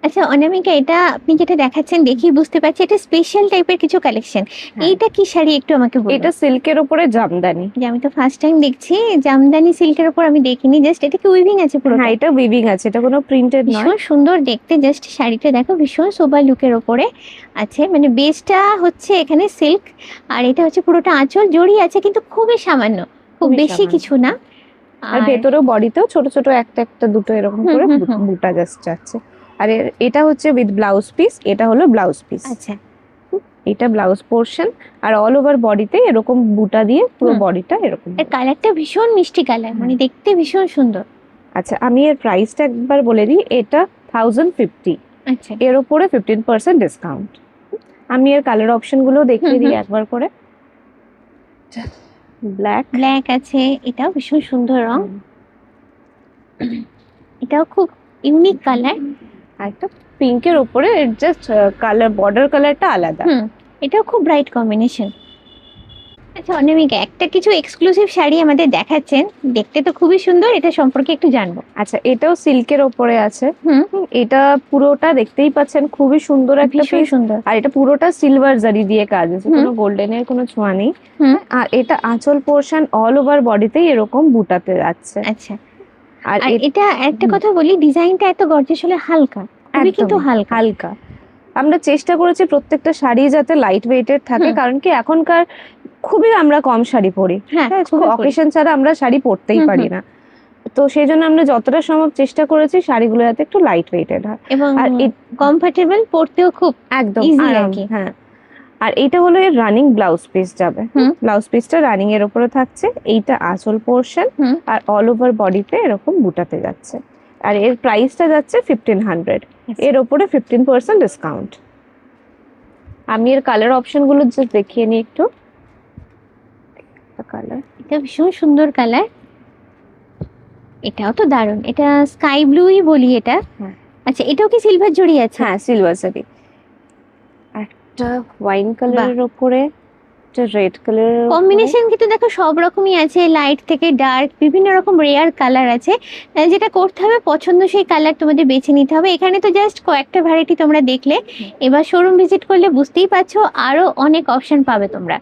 আচ্ছা অনামিকা, এটা আপনি যেটা দেখাচ্ছেন দেখেই বুঝতে পারছি এটা স্পেশাল টাইপের কিছু কালেকশন। হ্যাঁ। এইটা কি শাড়ি একটু আমাকে বলুন। এটা সিল্কের উপরে জামদানি। যে আমি তো ফার্স্ট টাইম দেখছি জামদানি সিল্কের উপর, আমি দেখিনি। জাস্ট এটা কি উইভিং আছে পুরোটা? হ্যাঁ, এটা উইভিং আছে, এটা কোনো প্রিন্টেড নয়। ভীষণ সুন্দর দেখতে, জাস্ট শাড়িটা দেখো ভীষণ সোবার লুকের ওপরে আছে। মানে বেসটা হচ্ছে এখানে সিল্ক, আর এটা হচ্ছে পুরোটা আঁচল, জড়ি আছে কিন্তু খুবই সামান্য, খুব খুবই বেশি সামান্য। কিছু না। আর ভেতরেও বডিতেও ছোট ছোট একটা একটা দুটো এরকম করে হুম। বুটা জাস্ট যাচ্ছে। আর এটা হচ্ছে উইথ ব্লাউজ পিস, এটা হলো ব্লাউজ পিস। আচ্ছা, এটা ব্লাউজ পোর্শন, আর অল ওভার বডিতে এরকম বুটা দিয়ে পুরো বডিটা এরকম। এর কালারটা ভীষণ মিষ্টি কালার, মানে দেখতে ভীষণ সুন্দর। আচ্ছা, আমি এর প্রাইসটা একবার বলে দিই। এটা 1050। আচ্ছা, এর উপরে 15% ডিসকাউন্ট। আমি এর কালার অপশন গুলো দেখিয়ে দিই একবার করে। ব্ল্যাক, ব্ল্যাক আছে, এটাও ভীষণ সুন্দর রং, এটাও খুব ইউনিক কালার। আর একটা পিঙ্কের উপরে জাস্ট কালার, বর্ডার কালারটা আলাদা। এটাও খুব ব্রাইট কম্বিনেশন। আচ্ছা অনামিকা, একটা কিছু এক্সক্লুসিভ শাড়ি আমাদের দেখাচ্ছেন, দেখতে তো খুবই সুন্দর, এটা সম্পর্কে একটু জানবো। আচ্ছা, এটাও সিল্কের ওপরে আছে। এটা পুরোটা দেখতেই পাচ্ছেন, খুবই সুন্দর একটা ভীষণ পিস। সুন্দর। আর এটা পুরোটা সিলভার জারি দিয়ে কাজ আছে, কোনো গোল্ডেনের কোনো ছোঁয়া নেই। আর এটা আঁচল পোর্শন অল ওভার বডিতেই এরকম বুটাতে যাচ্ছে। আচ্ছা, আর এটা একটা কথা বলি, ডিজাইনটা এত গর্জিয়াস হলে হালকা, খুবই কিন্তু হালকা হালকা। আমরা চেষ্টা করেছি প্রত্যেকটা শাড়ি যাতে লাইট ওয়েটেড থাকে, কারণ কি এখনকার খুবই আমরা কম শাড়ি পরি। হ্যাঁ, অকেশন ছাড়া আমরা শাড়ি পরতেই পারি না। তো সেই জন্য আমরা যতটা সম্ভব চেষ্টা করেছি শাড়িগুলো যাতে একটু লাইট ওয়েটেড হয় এবং আর কমফোর্টেবল, পরতেও খুব একদম ইজি আর আরাম। কি। হ্যাঁ, আর এইটা হলো এর রানিং ব্লাউজ পিস যাবে। ব্লাউজ পিসটা রানিং এর উপরে থাকছে। এইটা আঁচল পোর্শন, আর অল ওভার বডিতে এরকম বুটাতে যাচ্ছে। আর এর প্রাইসটা যাচ্ছে 1500। এর উপরে 15% ডিসকাউন্ট। আমি এর কালার অপশন গুলো জাস্ট দেখিয়ে নিই একটু। কালার, এটা ভীষণ সুন্দর কালার, এটাও তো দারুণ, এটা স্কাই ব্লুই বলি এটা। আচ্ছা, এটাও কি সিলভার জড়ি আছে? হ্যাঁ, সিলভার জারি। একটা ওয়াইন কালারের উপরে, একটা রেড কালারের কম্বিনেশন কিন্তু দেখো সব রকমই আছে, লাইট থেকে ডার্ক, বিভিন্ন রকম রেয়ার কালার আছে। যেটা করতে হবে পছন্দসই কালার তোমাদের বেছে নিতে হবে। এখানে তো জাস্ট কয়েকটা ভ্যারাইটি তোমরা দেখলে, এবার শোরুম ভিজিট করলে বুঝতেই পারছো আরো অনেক অপশন পাবে তোমরা।